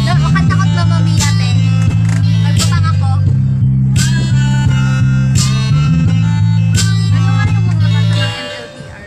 Nakatakot na mamiyat eh. Nagputang ako. Ano nga yung mga kanta ng MLPR?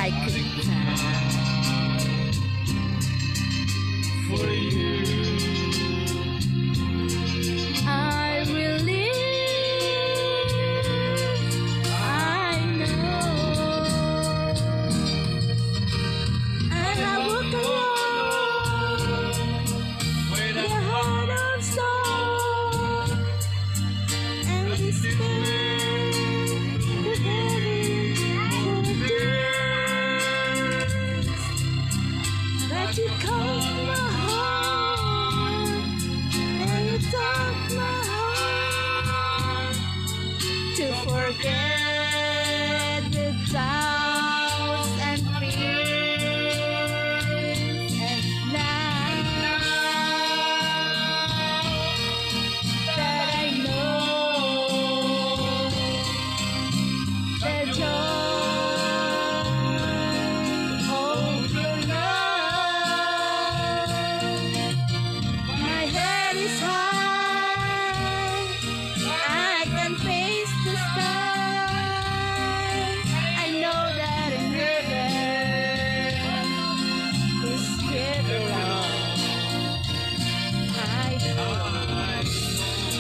I could die for you. I will live, I know. And I walk alone with a heart of stone and despair to heaven for days. That you calm my heart and you taught my heart to forget the doubts and fears. And now that I know the joy of your love, my head is high, I can face the sky. I know that in heaven is here below. I die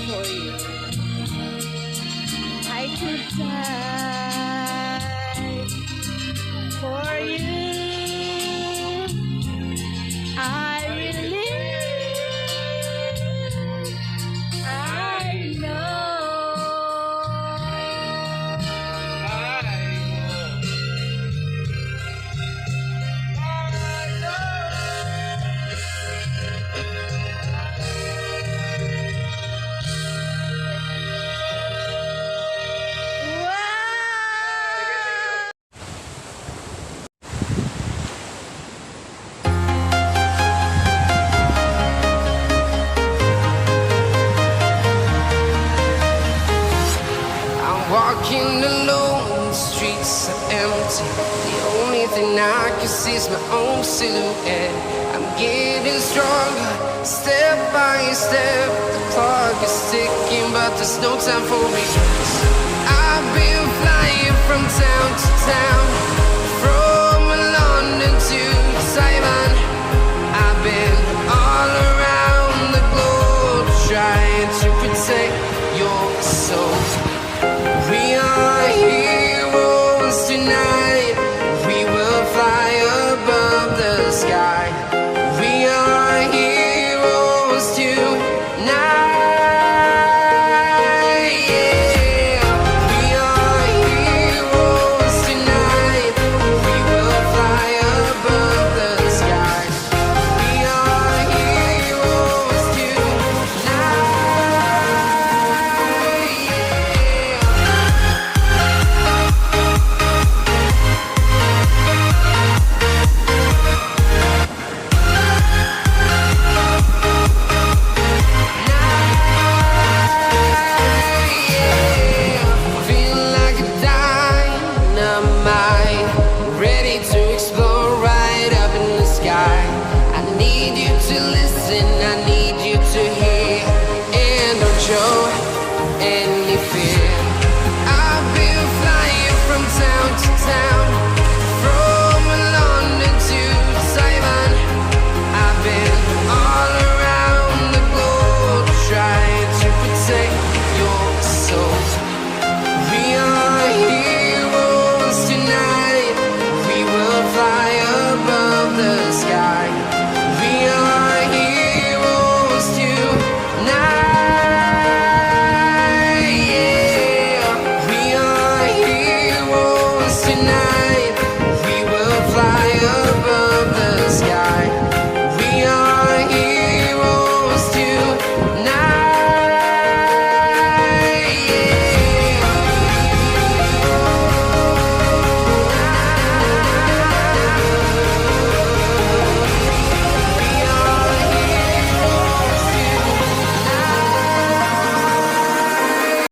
for you. I could die for you. I will live, I know. I'm walking alone, the streets are empty. The only thing I can see is my own silhouette. I'm getting stronger, step by step. The clock is ticking, but there's no time for regrets. I've been flying from town to town,